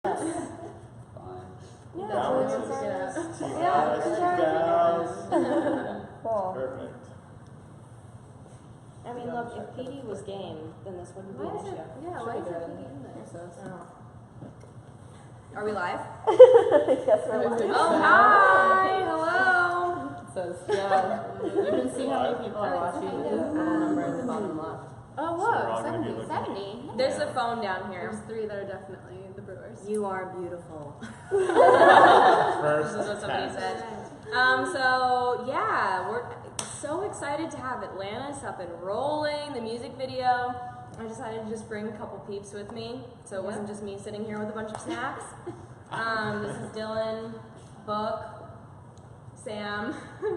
Yeah, Gals. Cool. Perfect. I mean, look, if PD was game, then this wouldn't be an issue. Yeah, why is it PD in there? Are we live? Yes, we're live. Oh, hi! Hello! It says, yeah, you can see how many people are watching the number at the bottom left. Oh, So we're all whoa, gonna be 70. looking. 70. There's a phone down There's here. 3 that are definitely the Brewers. You are beautiful. First This is what somebody test. said. So yeah, we're so excited to have Atlantis up and rolling. The music video. I decided to just bring a couple peeps with me, so it wasn't just me sitting here with a bunch of snacks. This is Dylan, Book, Sam,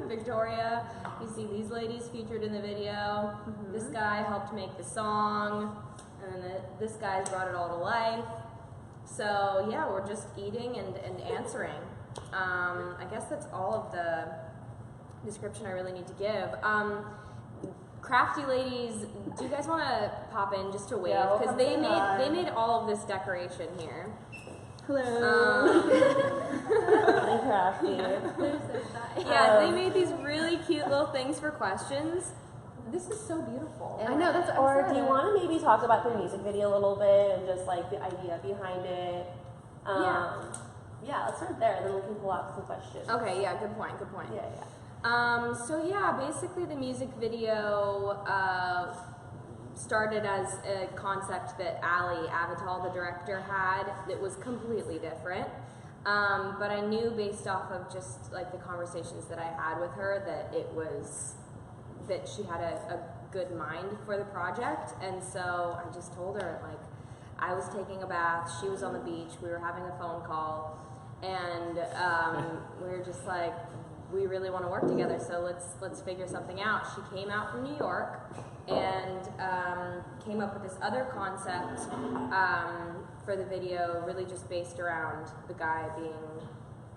Victoria. You see these ladies featured in the video. This guy helped make the song, and then this guy's brought it all to life. So yeah, we're just eating and answering. I guess that's all of the description I really need to give. Crafty ladies, do you guys want to pop in just to wave? Yeah, we'll Because come they say made all of this decoration here. Hello. Really crafty. Yeah, they made these really cute little things for questions. This is so beautiful. I know, that's Or do you want to maybe talk about the music video a little bit and just like the idea behind it? Yeah, let's start there, then we can pull out some questions. Okay, yeah, good point. Yeah. So yeah, basically the music video started as a concept that Ali Avital, the director, had that was completely different. But I knew based off of just like the conversations that I had with her that she had a good mind for the project, and so I just told her, like, I was taking a bath, she was on the beach, we were having a phone call, and we were just like, we really want to work together, so let's figure something out. She came out from New York and came up with this other concept for the video, really just based around the guy being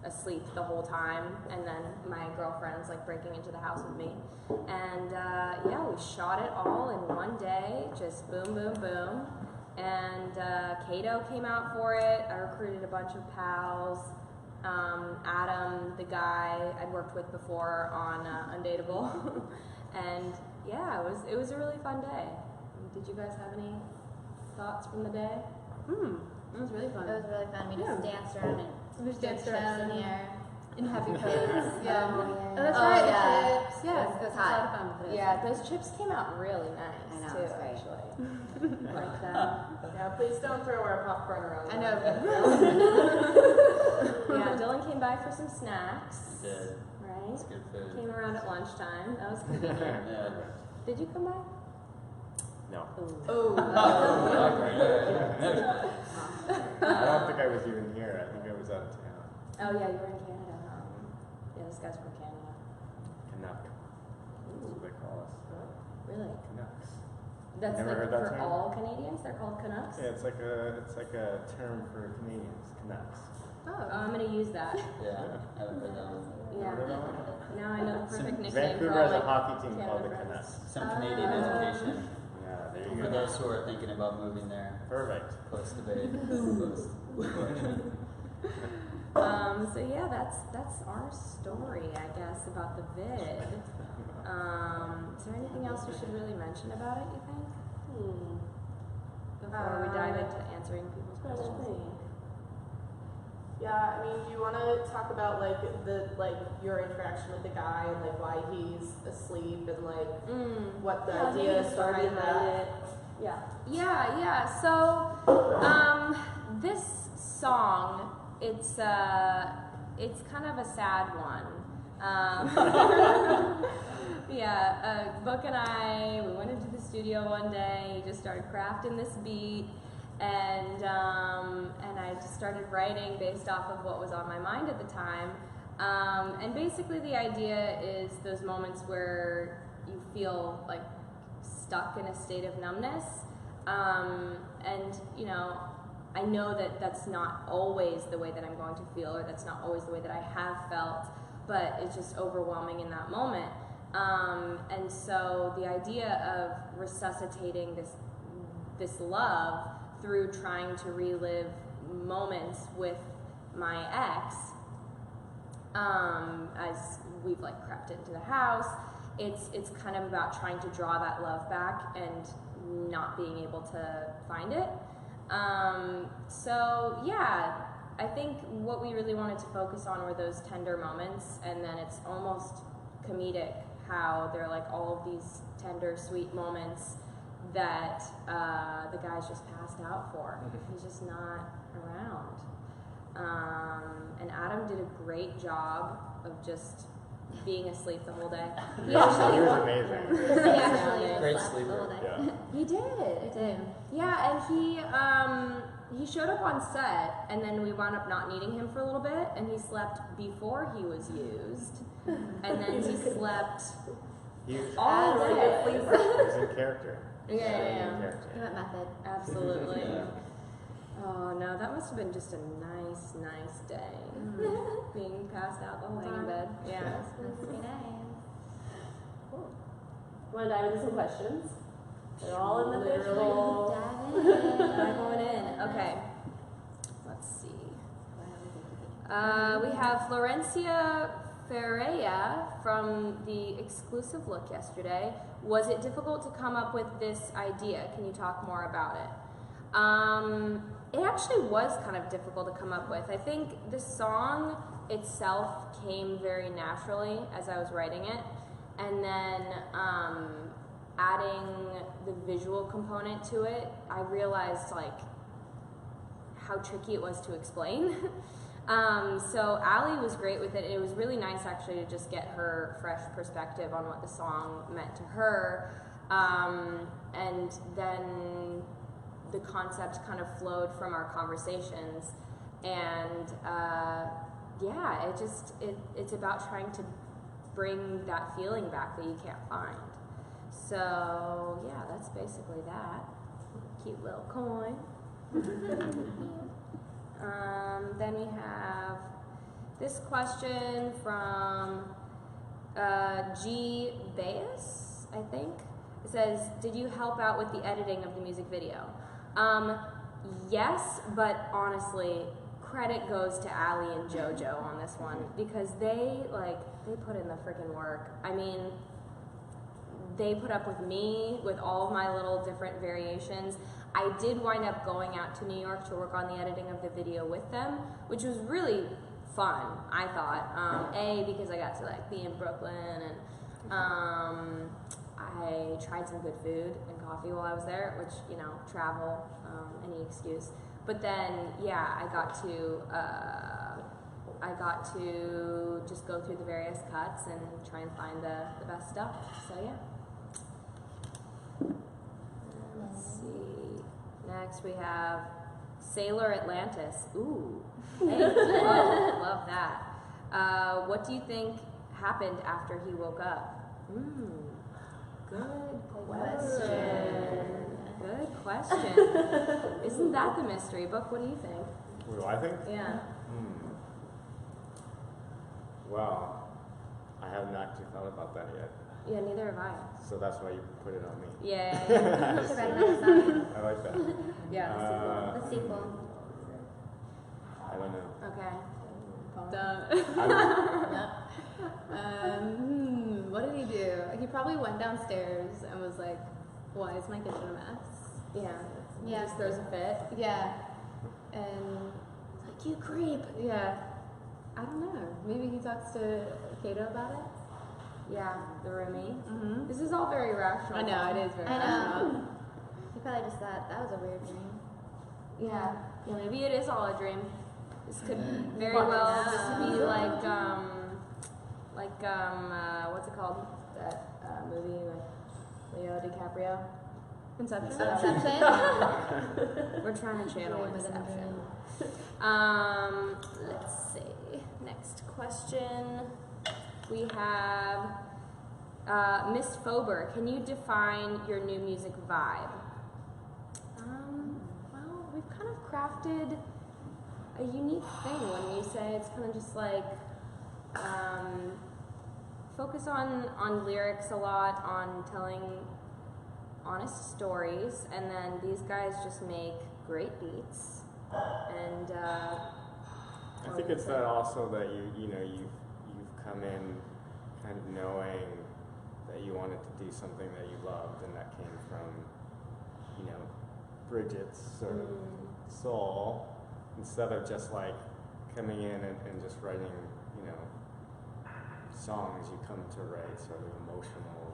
asleep the whole time, and then my girlfriend's like breaking into the house with me, and yeah, we shot it all in one day, just boom, boom, boom. And Kato came out for it. I recruited a bunch of pals. Adam, the guy I'd worked with before on Undateable, and yeah, it was a really fun day. Did you guys have any thoughts from the day? It was really fun. It was really fun. We just danced around and We just danced chips around in the air. in happy pose. Yeah. Oh, Oh, yeah. that's Oh, right, yeah. the chips. Yeah, It was a lot hot. of fun with it. Yeah, those chips came out really nice I know, too, it's great. actually. Like that. Yeah, please don't throw our popcorn around. I know. Yeah, Dylan came by for some snacks. Did. Right? It's good food. Came around at lunchtime. That was convenient. Yeah. Did you come by? No. Oh. I don't think I was even here. I think I was out of town. Oh yeah, you were in Canada, huh? Yeah, this guy's from Canada. Canuck. That's what they call us. Really? Canucks. That's Never like heard that for term? all Canadians? They're called Canucks? Yeah, it's like a term for Canadians. Canucks. Oh, I'm gonna use that. Yeah, I haven't heard that one. Yeah. Remember that one? Now I know the perfect nickname for Vancouver all has a my hockey team Canada called the friends. Canucks. Some Canadian education Yeah, there you for go. those who are thinking about moving there. Perfect. Post debate. Post election. So yeah, that's our story, I guess, about the vid. Is there anything else we should really mention about it, you think? Before we dive into answering people's questions. Yeah, I mean, do you want to talk about your interaction with the guy and like why he's asleep and like what the idea is behind that? Yeah. Yeah. So, this song, it's kind of a sad one. Book and I, we went into the studio one day. He just started crafting this beat, and I just started writing based off of what was on my mind at the time. And basically, the idea is those moments where you feel like stuck in a state of numbness, and you know, I know that that's not always the way that I'm going to feel, or that's not always the way that I have felt, but it's just overwhelming in that moment. And so the idea of resuscitating this love through trying to relive moments with my ex, as we've like crept into the house, it's kind of about trying to draw that love back and not being able to find it. So yeah, I think what we really wanted to focus on were those tender moments, and then it's almost comedic how they're like all of these tender, sweet moments that the guy's just passed out for. He's just not around. And Adam did a great job of just being asleep the whole day. He was amazing. He actually Great slept the whole sleeper. day. Yeah. He did. Did. Yeah, and he showed up on set, and then we wound up not needing him for a little bit, and he slept before he was used, and then he slept He was, all As a day. good sleeper. he was in character. Yeah, He was yeah, in yeah. character. He went method. Absolutely. Yeah. Oh no, that must have been just a nice day. Being passed out the whole Laying in time. bed. Yeah. Must be nice. Want to dive into some questions? They're all in the Literally. fishbowl. Dive in. Am I going in? Okay. Let's see. We have Florencia Ferreira from the exclusive look yesterday. Was it difficult to come up with this idea? Can you talk more about it? It actually was kind of difficult to come up with. I think the song itself came very naturally as I was writing it, and then adding the visual component to it, I realized like how tricky it was to explain. So Allie was great with it. It was really nice actually to just get her fresh perspective on what the song meant to her. And then the concept kind of flowed from our conversations. And yeah, it's about trying to bring that feeling back that you can't find. So yeah, that's basically that. Cute little coin. Then we have this question from G. Baez, I think. It says, did you help out with the editing of the music video? Yes, but honestly, credit goes to Allie and JoJo on this one because they put in the freaking work. I mean, they put up with me with all of my little different variations. I did wind up going out to New York to work on the editing of the video with them, which was really fun, I thought. Because I got to like be in Brooklyn, and I tried some good food and coffee while I was there, which, you know, travel, any excuse. But then, yeah, I got to just go through the various cuts and try and find the best stuff. So yeah. Let's see. Next we have Sailor Atlantis. Ooh. Hey, love that. What do you think happened after he woke up? Good question. Good question. Isn't that the mystery book? What do you think? What do I think? Yeah. Well, I haven't actually thought about that yet. Yeah, neither have I. So that's why you put it on me. Yeah. We should write another song. I like that. Yeah, The sequel. I don't know. okay. What did he do? He probably went downstairs and was like, why is my kitchen a mess? Yeah. Yeah. Just throws a fit. Yeah. And Like, you creep. yeah, I don't know. Maybe he talks to Kato about it? Yeah, the roomie. Mm-hmm. This is all very rational. I know, it is very I know. rational. He probably just thought that was a weird dream. Yeah. Yeah, maybe it is all a dream. This could very Fuck well no. just be like what's it called? That movie with Leo DiCaprio. Inception? Inception? We're trying to channel Dream within a Inception. Let's see. Next question. We have Miss Fober. Can you define your new music vibe? Well, we've kind of crafted a unique thing when you say it's kind of just like focus on lyrics a lot, on telling honest stories, and then these guys just make great beats And I think it's that also that you've come in kind of knowing that you wanted to do something that you loved, and that came from, Bridget's sort of soul, instead of just like coming in and just writing, songs. You come to write sort of emotional,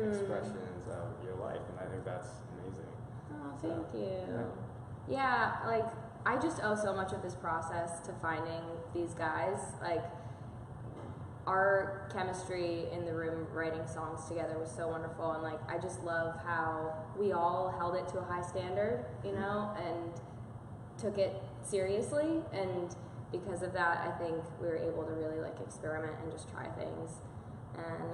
expressions of your life, and I think that's amazing. Oh, thank you. Yeah. Yeah, like I just owe so much of this process to finding these guys. Like our chemistry in the room writing songs together was so wonderful, and like I just love how we all held it to a high standard, and took it seriously, and because of that I think we were able to really like experiment and just try things. And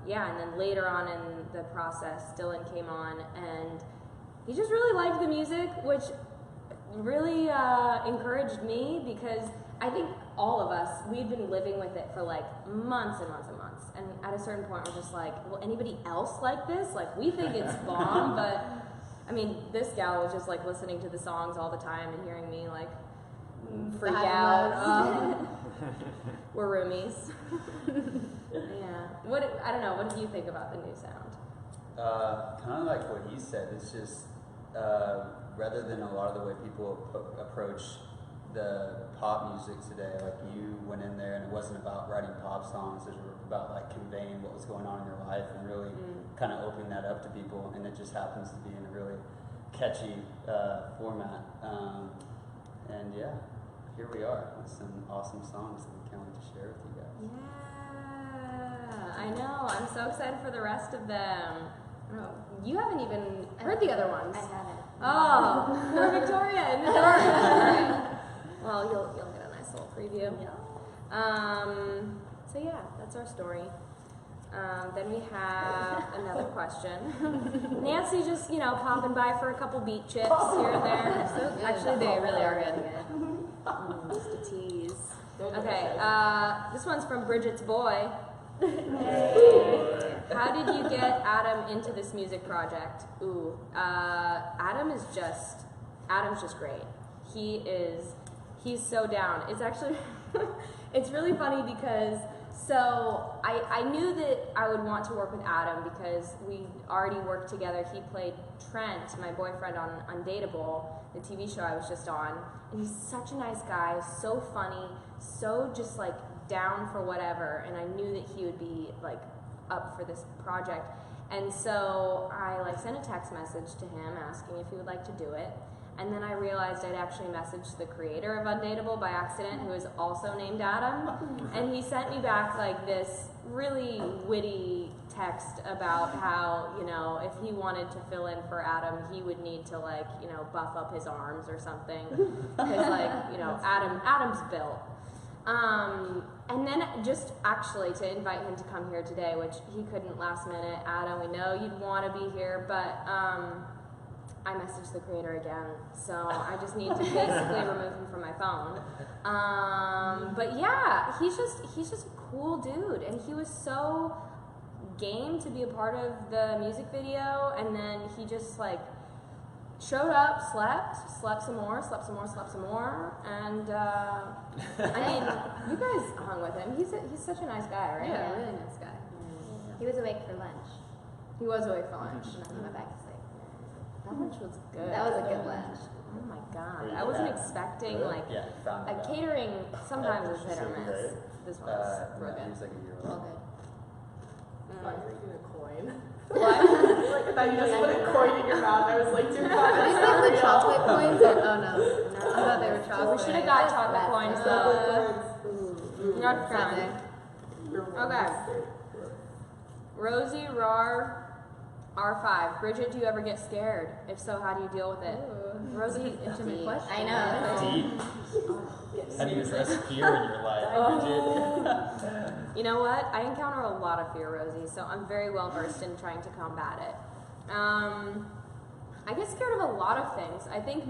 and then later on in the process Dylan came on, and he just really liked the music, which really encouraged me, because I think all of us, we'd been living with it for like months and months and months, and at a certain point we're just like, will anybody else like this? Like, we think it's bomb, but I mean, this gal was just like listening to the songs all the time and hearing me like freak out. We're roomies. Yeah. I don't know, what do you think about the new sound? Kind of like what he said. It's just rather than a lot of the way people approach the pop music today, like you went in there and it wasn't about writing pop songs, it was about like conveying what was going on in your life and really kind of opening that up to people, and it just happens to be in a really catchy format. And yeah, here we are with some awesome songs that we can't wait to share with you guys. Yeah, I know. I'm so excited for the rest of them. Oh, you haven't even heard the other ones. I haven't. Oh, poor Victoria and Victoria. All right. Well, you'll get a nice little preview. So yeah, that's our story. Then we have another question. Nancy just, popping by for a couple beat chips here and there. So good. Actually, they really are good. Just a tease. Okay, this one's from Bridget's boy. How did you get Adam into this music project? Adam's just great. He's so down. It's actually, it's really funny because, so I knew that I would want to work with Adam because we already worked together. He played Trent, my boyfriend, on Undateable, the TV show I was just on. And he's such a nice guy, so funny, so just like down for whatever. And I knew that he would be like up for this project. And so I like sent a text message to him asking if he would like to do it. And then I realized I'd actually messaged the creator of Undateable by accident, who is also named Adam. And he sent me back like this really witty text about how, if he wanted to fill in for Adam, he would need to like, buff up his arms or something. Because like, Adam's built. And then just actually to invite him to come here today, which he couldn't last minute. Adam, we know you'd want to be here, but I messaged the creator again, so I just need to basically remove him from my phone. But yeah, he's just a cool dude, and he was so game to be a part of the music video, and then he just like showed up, slept some more, and I mean, you guys hung with him. He's such a nice guy, right? Yeah, really nice guy. He was awake for lunch. He was awake for lunch. And then he went back to sleep. That lunch was good. That was a good lunch. Oh my god, I wasn't expecting like found a it out. catering. Sometimes is hit or miss. This one's real No, good. he was like a year All old. good. I thought you were eating a coin. What? I thought you just put a coin in your mouth. I was like, dear God, Are these like the chocolate coins? Or, oh no. I thought they were chocolate. We should have got chocolate coins though. Not Friday. Okay. Rosie Rar R5. Bridget, do you ever get scared? If so, how do you deal with it? Rosie, Intimate question. I know. Deep. How do you address fear in your life, Bridget? You know what? I encounter a lot of fear, Rosie, so I'm very well versed in trying to combat it. I get scared of a lot of things. I think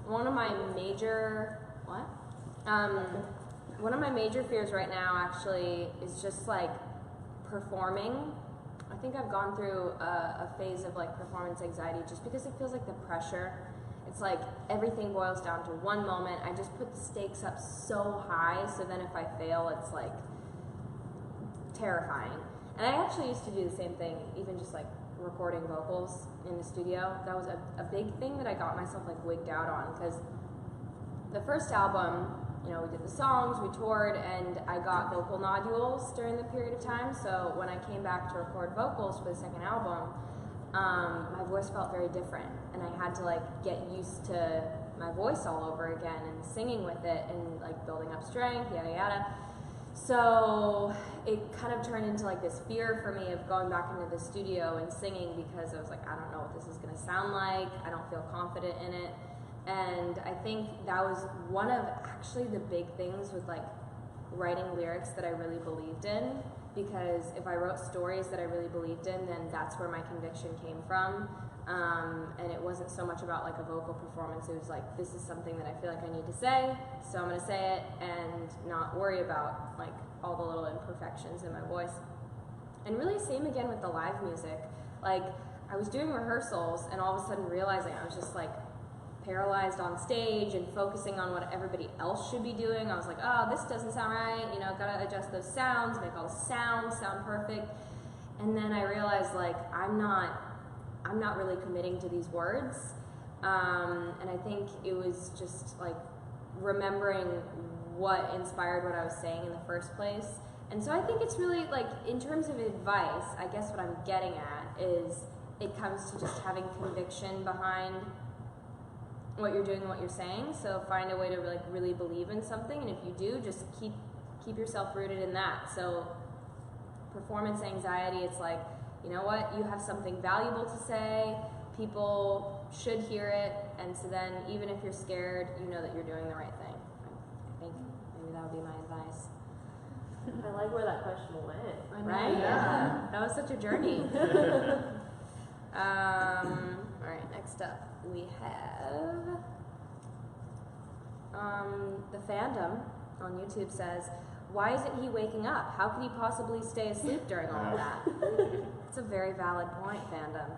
one of my major one of my major fears right now actually is just like performing. I think I've gone through a phase of like performance anxiety just because it feels like the pressure. it's like everything boils down to one moment. I just put the stakes up so high, so then if I fail, it's like terrifying. And I actually used to do the same thing, even just like recording vocals in the studio. That was a big thing that I got myself like wigged out on, because the first album, you know, we did the songs, we toured, and I got vocal nodules during the period of time. So when I came back to record vocals for the second album, my voice felt very different, and I had to like get used to my voice all over again and singing with it and like building up strength, yada yada. So it kind of turned into like this fear for me of going back into the studio and singing, because I was like, I don't know what this is gonna sound like, I don't feel confident in it. And I think that was one of actually the big things with like writing lyrics that I really believed in, because if I wrote stories that I really believed in, then that's where my conviction came from. And it wasn't so much about like a vocal performance, it was like, this is something that I feel like I need to say, so I'm gonna say it and not worry about like all the little imperfections in my voice. And really same again with the live music. Like I was doing rehearsals and all of a sudden realizing I was just like paralyzed on stage and focusing on what everybody else should be doing. I was like, oh, this doesn't sound right, you know, gotta adjust those sounds, make all the sounds sound perfect. And then I realized like I'm not really committing to these words. And I think it was just like remembering what inspired what I was saying in the first place. And so I think it's really like, in terms of advice, I guess what I'm getting at is it comes to just having conviction behind what you're doing and what you're saying. So find a way to like really believe in something, and if you do, just keep yourself rooted in that. So performance anxiety, it's like, you know what, you have something valuable to say, people should hear it, and so then even if you're scared, you know that you're doing the right thing. I think maybe that would be my advice. I like where that question went. Right? Yeah. That was such a journey. All right, next up we have the fandom on YouTube says, why isn't he waking up? How could he possibly stay asleep during all of that? It's a very valid point, fandom.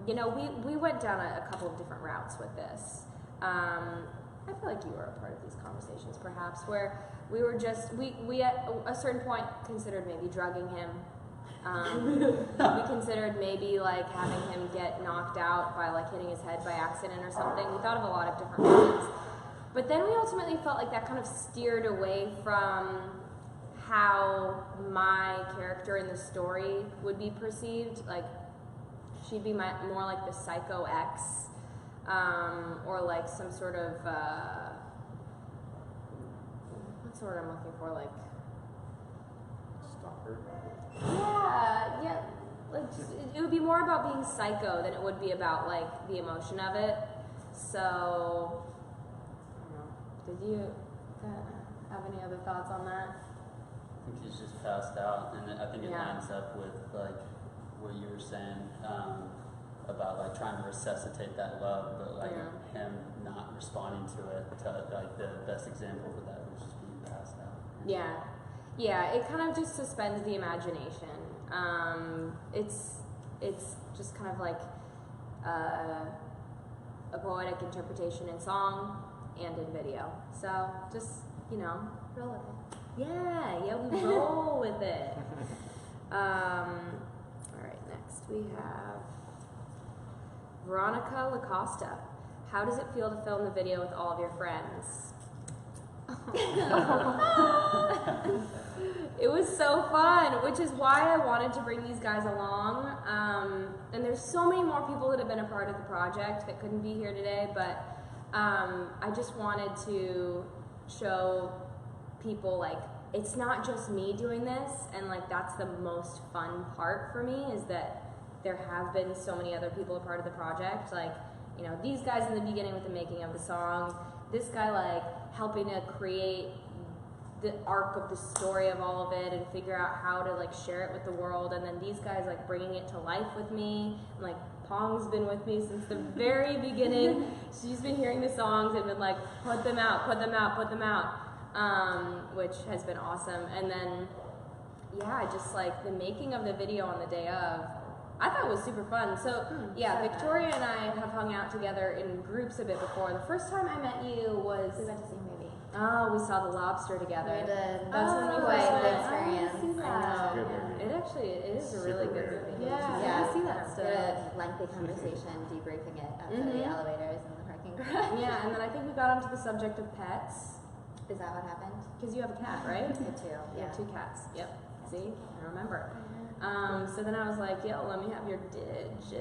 You know, we went down a couple of different routes with this. I feel like you were a part of these conversations, perhaps, where we were just, we at a certain point considered maybe drugging him. We considered maybe like having him get knocked out by like hitting his head by accident or something. We thought of a lot of different reasons. But then we ultimately felt like that kind of steered away from how my character in the story would be perceived. Like, she'd be more like the psycho ex, or like some sort of, what's the word I'm looking for, like, Stalker. yeah, like just, it would be more about being psycho than it would be about like the emotion of it. So, I don't know. Did you have any other thoughts on that? I think he's just passed out, and I think it Yeah. lines up with like what you were saying about like trying to resuscitate that love, but like him not responding to it. Like the best example for that was just being passed out. Yeah, it kind of just suspends the imagination. It's just kind of like a poetic interpretation in song and in video. So just, you know, roll with it. Yeah, we roll with it. All right, next we have Veronica Lacosta. How does it feel to film the video with all of your friends? It was so fun, which is why I wanted to bring these guys along. And there's so many more people that have been a part of the project that couldn't be here today, but I just wanted to show people like it's not just me doing this, and like that's the most fun part for me, is that there have been so many other people a part of the project. Like, you know, these guys in the beginning with the making of the song, this guy like helping to create the arc of the story of all of it and figure out how to like share it with the world, and then these guys like bringing it to life with me, and like Pong's been with me since the very beginning. She's been hearing the songs and been like, put them out, which has been awesome. And then, yeah, just like the making of the video on the day of I thought it was super fun. So yeah, Victoria and I have hung out together in groups a bit before. The first time I met you was We went to see a movie. we saw The Lobster together. We did. That's when we Quite first the met. experience. I It's a know. good movie. It is a Super really good weird. movie. Yeah, I see that We stuff. had a lengthy conversation debriefing it outside of the elevators in the parking garage. Yeah, and then I think we got onto the subject of pets Is that what happened? because you have a cat, right? Me too. You Yeah. have 2 cats. Yep. See, I remember. So then I was like, yo, let me have your digits.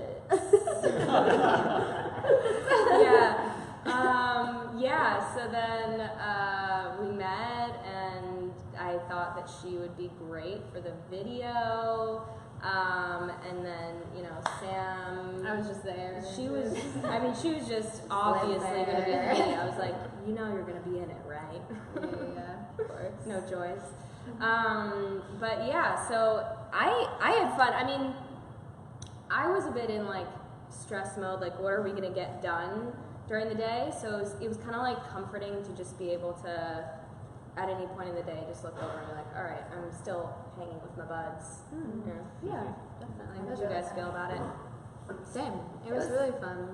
Yeah. So then we met, and I thought that she would be great for the video. And then Sam. I was just there. She was. I mean, she was just obviously going to be in it. I was like, you're going to be in it, right? Yeah, of course. No choice. But yeah, so I had fun. I mean, I was a bit in like stress mode, like what are we gonna get done during the day? So it was kind of like comforting to just be able to, at any point in the day, just look over and be like, all right, I'm still hanging with my buds. Yeah, definitely. How did you guys feel about it? Same. It was really fun.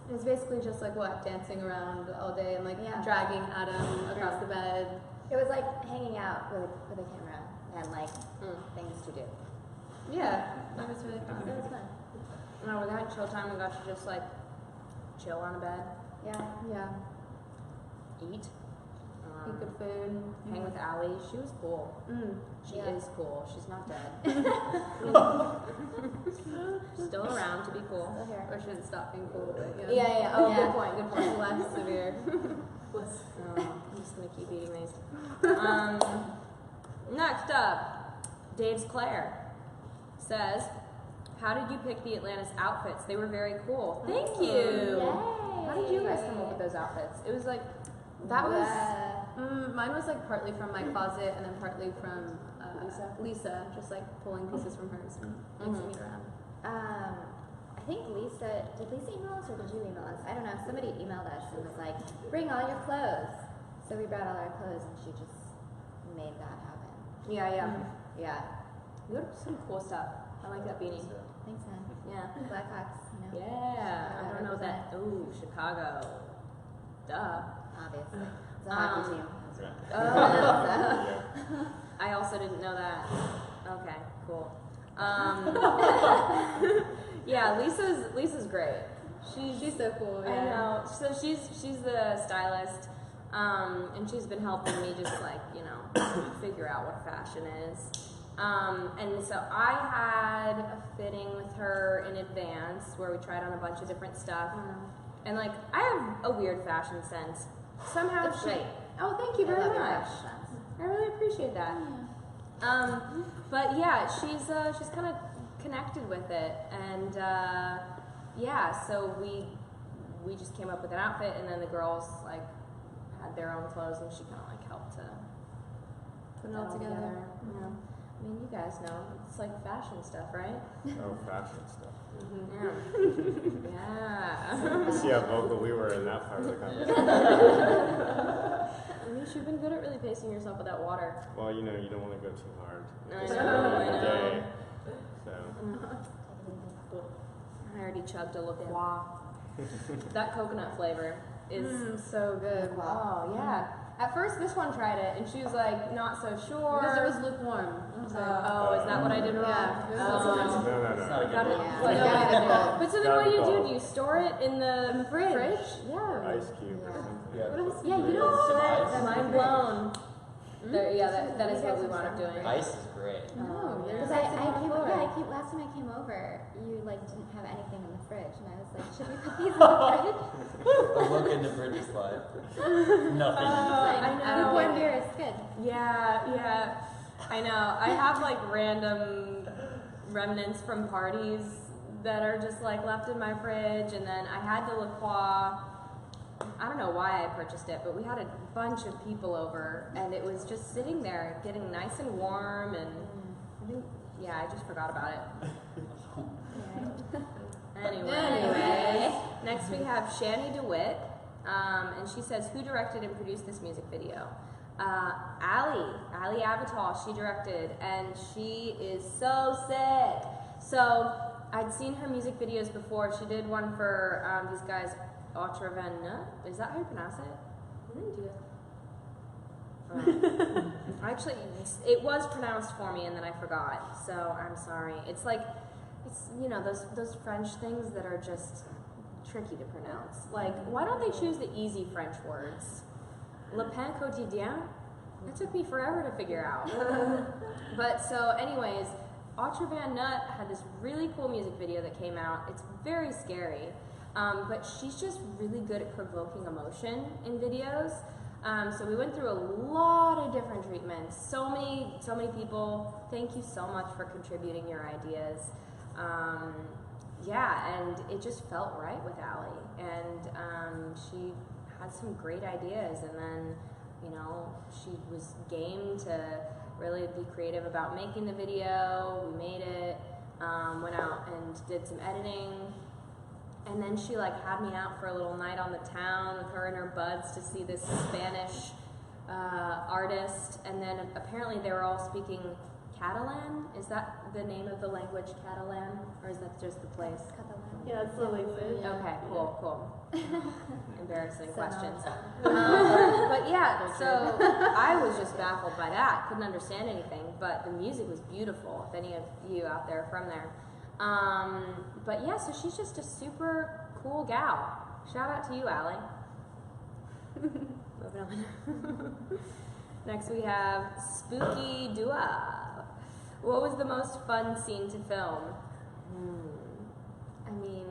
It was basically just like dancing around all day and like Yeah. dragging Adam across the bed. It was like hanging out with a camera and like things to do. Yeah, it was really fun. It was fun. No, we had chill time. We got to just like chill on a bed, Yeah. Yeah, eat, eat good food. hang with Allie. She was cool. She Yeah. is cool. She's not dead. Still around to be cool. Still here. Or shouldn't stop being cool, but Yeah. Oh, Yeah. good point. Good point. less severe. I'm just gonna keep eating these. Next up, Dave's Claire says, "How did you pick the Atlantis outfits? They were very cool. Thank you. Yay. How did you guys come up with those outfits? It was like That was Yeah. mine was like partly from my closet and then partly from Lisa, just like pulling pieces from hers and mixing it around. I think did Lisa email us or did you email us? I don't know. Somebody emailed us and was like, bring all your clothes. So we brought all our clothes and she just made that happen. yeah. Yeah. You got some cool stuff. I like that beanie. Thanks, man. Yeah. Blackhawks, Yeah. I don't know that. Ooh, Chicago. Duh. Obviously. It's a hockey team. Oh. I also didn't know that. Okay, cool. Yeah, Lisa's great. She's so cool. Yeah. I know. So she's the stylist, and she's been helping me just like figure out what fashion is. And so I had a fitting with her in advance where we tried on a bunch of different stuff, and like I have a weird fashion sense. Somehow It's great. Oh, thank you very I love your much. fashion sense. I really appreciate that. But yeah, she's kind of connected with it, and yeah, so we just came up with an outfit, and then the girls like had their own clothes, and she kind of like helped to Put it all together. Yeah. I mean, you guys know it's like fashion stuff, right? Oh, fashion stuff. Yeah. Yeah. You see how vocal we were in that part of the conversation. I mean, you've been good at really pacing yourself with that water. Well, you don't want to go too hard. I It's know, early in I the know. day, so. I already chugged a La Croix. That coconut flavor is So good. oh yeah. At first, this one tried it, and she was like not so sure. Because it was lukewarm. I was like, Oh, is that what I did wrong? Yeah, it was Oh. No. Got it. Yeah. Well, Yeah. no, but so then what do you do? Gotta Do you store it in the fridge? Yeah. Ice cube or something. Yeah, you don't store it. Mind blown. There, yeah, that is what we wound up doing. Ice is great. No, Yeah. Because last time I came over, you like didn't have anything in the fridge, and I was like, should we put these in the fridge? A look into Bridget's life. Nothing in the fridge. I know. Lukewarm beer is good. Yeah, I know. I have like random remnants from parties that are just like left in my fridge, and then I had the La Croix. I don't know why I purchased it, but we had a bunch of people over, and it was just sitting there, getting nice and warm, and I just forgot about it. Anyway, next we have Shani DeWitt, and she says, who directed and produced this music video? Ali Avital, she directed, and she is so sick. So I'd seen her music videos before. She did one for these guys, Autre Van Nut. Is that how you pronounce it? Actually, it was pronounced for me, and then I forgot. So I'm sorry. It's like, you know, those French things that are just tricky to pronounce. Like, why don't they choose the easy French words? Le pain quotidien? That took me forever to figure out. But so, anyways, Autre Van Nut had this really cool music video that came out. It's very scary, but she's just really good at provoking emotion in videos. So we went through a lot of different treatments. So many people. Thank you so much for contributing your ideas. Yeah, and it just felt right with Allie, and she had some great ideas, and then, you know, she was game to really be creative about making the video. We made it, went out and did some editing, and then she like had me out for a little night on the town with her and her buds to see this Spanish artist, and then apparently they were all speaking Catalan. Is that the name of the language, Catalan, or is that just the place? Yeah, it's the language. Okay, cool. Embarrassing questions. But yeah, so I was just baffled by that. Couldn't understand anything, but the music was beautiful. If any of you out there are from there. But yeah, so she's just a super cool gal. Shout out to you, Allie. Moving on. Next we have Spooky Dua. What was the most fun scene to film? I mean,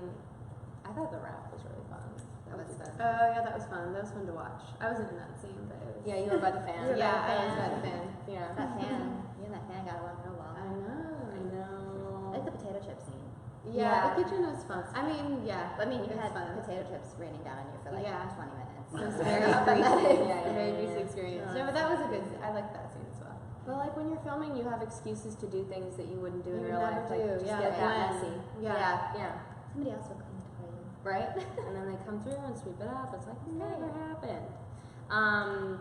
I thought the rap was really fun. That was fun. Yeah, that was fun. That was fun to watch. I wasn't in that scene, but it was. Yeah, you were by the fan. Yeah, I was by the fan. Yeah. That fan, you and that fan got along real well. I know. I know. I like the potato chip scene. Yeah, the kitchen was fun. I mean, yeah. I mean, you it was had fun. potato chips raining down on you for like Yeah. 20 minutes. It was very greasy. Yeah, A very yeah, greasy yeah. experience. No, No, but that was a good. I liked that scene as well. Well, like when you're filming, you have excuses to do things that you wouldn't do in You real never life. Like do. just Yeah, get like that when- messy. Yeah. Yeah. Somebody else will clean it for you. Right? And then they come through and sweep it up. It's like, never happened.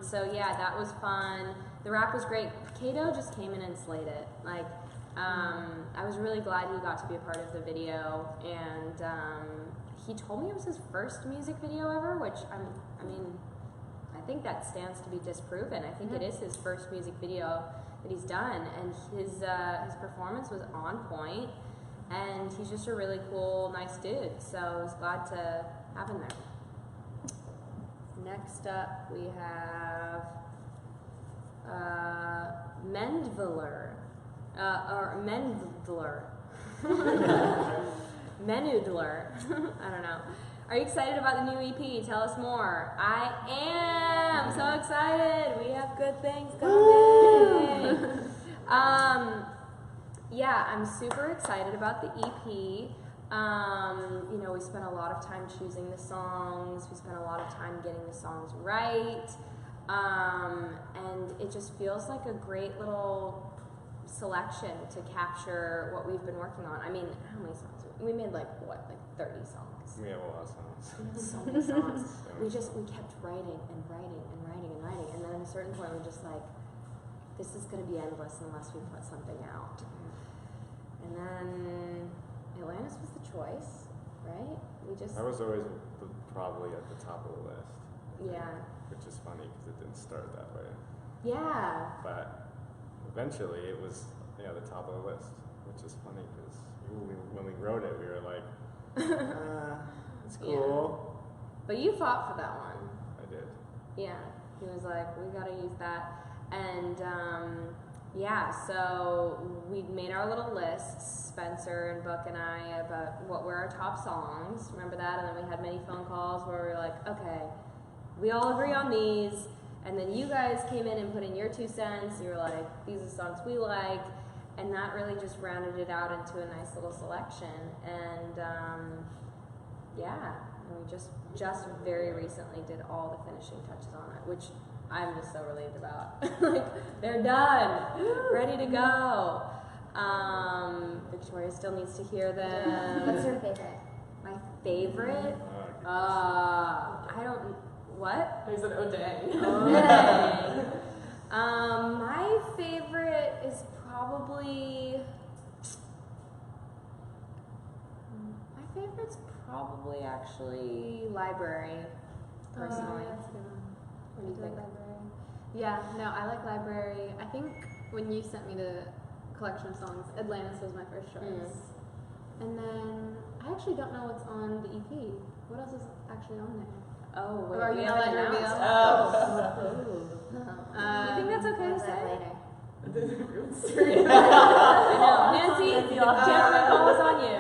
So yeah, that was fun. The rap was great. Kato just came in and slayed it. Like, I was really glad he got to be a part of the video, and he told me it was his first music video ever, which I mean, I think that stands to be disproven. I think it is his first music video that he's done, and his performance was on point, and he's just a really cool, nice dude. So I was glad to have him there. Next up, we have Mendler, or Mendler. Menudler. I don't know. Are you excited about the new EP? Tell us more. I am so excited. We have good things coming. Yeah, I'm super excited about the EP. You know, we spent a lot of time choosing the songs. We spent a lot of time getting the songs right. And it just feels like a great little selection to capture what we've been working on. I mean, how many songs? We made like 30 songs. We have a lot of songs. We have so many songs. We kept writing and writing and writing and writing, and then at a certain point we're just like, this is going to be endless unless we put something out. And then Atlantis was the choice, right? That was always probably at the top of the list. Yeah. Which is funny because it didn't start that way. Yeah. But eventually it was, the top of the list, which is funny because when we wrote it, we were like, it's cool. Yeah. But you fought for that one. I did. Yeah. He was like, we gotta use that. And yeah, so we made our little lists, Spencer and Buck and I, about what were our top songs. Remember that? And then we had many phone calls where we were like, okay, we all agree on these. And then you guys came in and put in your 2 cents. You were like, these are songs we like. And that really just rounded it out into a nice little selection. And yeah, and we just very recently did all the finishing touches on it, which I'm just so relieved about. Like, they're done, ready to go. Victoria still needs to hear them. What's your favorite? My favorite? I don't. What? There's an O'Day. Okay. My favorite is probably. it's probably actually library, personally. Yeah, that's a good one. What do you I think? like library. Yeah, no, I like library. I think when you sent me the collection of songs, Atlantis was my first choice. And then I actually don't know what's on the EP. What else is actually on there? Oh, wait, Or are we you haven't gonna let her announced reveal? it. You think that's okay to We'll do that say? later. I know. Nancy, camera calls on you.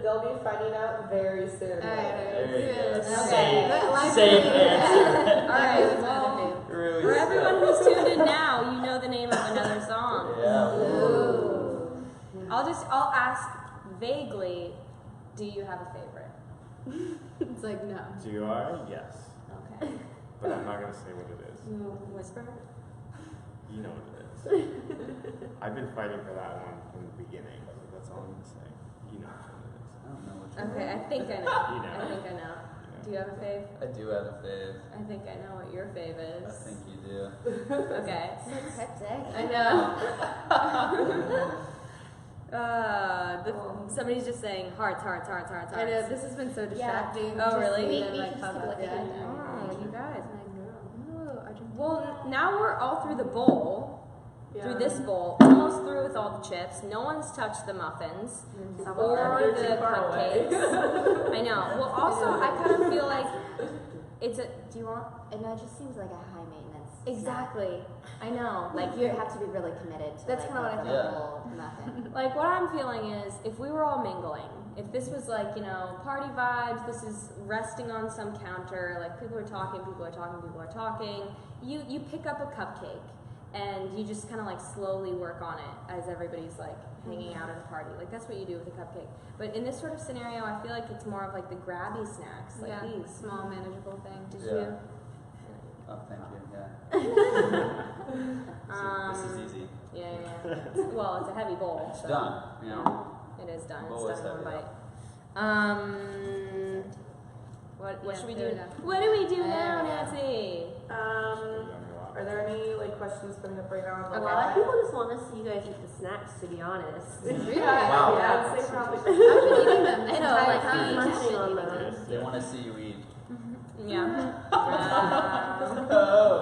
They'll be finding out very soon. There you go. Okay. Safe answer. All right, well, Really for safe. everyone who's tuned in now, you know the name of another song. Yeah. I'll ask vaguely, do you have a favorite? It's like, no. Do I? Yes. Okay. But I'm not gonna say what it is. Whisper? You know what it is. I've been fighting for that one from the beginning, so that's all I'm gonna say. You know which one it is. I don't know which one. Okay, I think I know. You know. I think I know. Do you have a fave? I do have a fave. I think I know what your fave is. I think you do. Okay. So cryptic. I know. Somebody's just saying hearts. I know, this has been so distracting. Oh, Just really? seeing We them, just pop keep up. looking at them. Oh, you guys. Oh, Argentina. Well, now we're all through the bowl. Yeah. Through this bowl, almost through with all the chips. No one's touched the muffins or You're the too far away. cupcakes. I know. Well, also, I kind of feel like it's a. Do you want? No, it just seems like a high maintenance. Exactly. I know. Like you have to be really committed to That's like, kinda what I the think. whole muffin. Like what I'm feeling is, if we were all mingling, if this was like party vibes, this is resting on some counter, like people are talking. You pick up a cupcake. And you just kind of like slowly work on it as everybody's like hanging out at a party. Like that's what you do with a cupcake. But in this sort of scenario, I feel like it's more of like the grabby snacks, like these. Small, manageable thing. Did Yeah. you? Oh, thank you. Yeah. This is easy. Yeah. Well, it's a heavy bowl. It's So done. You know. It is done. Bowl It's is done in one heavy. bite. What Yeah, should we fair do? enough. What do we do now, Yeah. Nancy? Are there any like questions coming up right now? A lot of people just want to see you guys eat the snacks, to be honest. Really? Wow. Yeah, I'd say probably. I've been eating them I this know, entire like time. munching on them. They want to see you eat. Yeah. Oh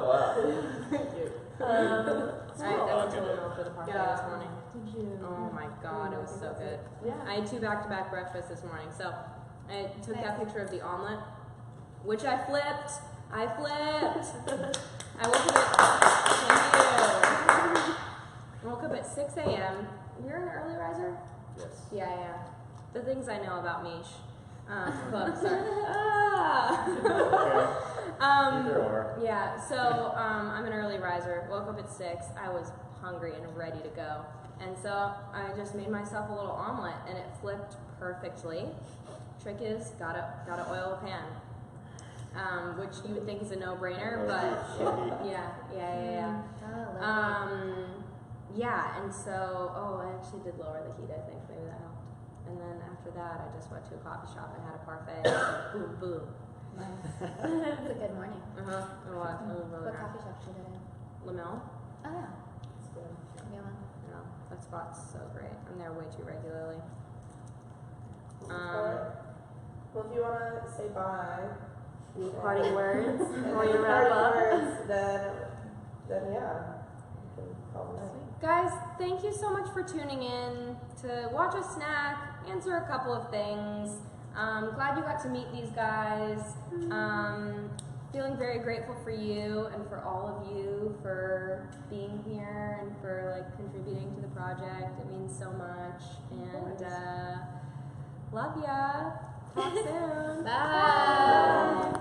wow. I went to a little for the parfait Yeah. this morning. Did you? Oh my god, it was so good. Yeah. I had 2 back-to-back breakfasts this morning. So I took that picture of the omelet, which I flipped. I woke up at, I woke up at 6 a.m. You're an early riser? Yes. Yeah. The things I know about Mish. Sorry. Either or. Yeah, so I'm an early riser. Woke up at 6. I was hungry and ready to go. And so I just made myself a little omelet and it flipped perfectly. Trick is, gotta oil a pan. Which you would think is a no-brainer, but yeah. Yeah, and so, I actually did lower the heat, I think. Maybe that helped. And then after that, I just went to a coffee shop and had a parfait. Boom, boom. It's a good morning. It was. It was really What nice. coffee shop should it in? Lamel? Oh yeah. Give me one. No, that spot's so great. I'm there way too regularly. Well, if you want to say bye. Any parting words And before any you wrap parting up? words, then yeah. You can call it. Guys, thank you so much for tuning in to watch us snack, answer a couple of things. Glad you got to meet these guys. Feeling very grateful for you and for all of you for being here and for like contributing to the project. It means so much. And love ya. Talk soon. Bye.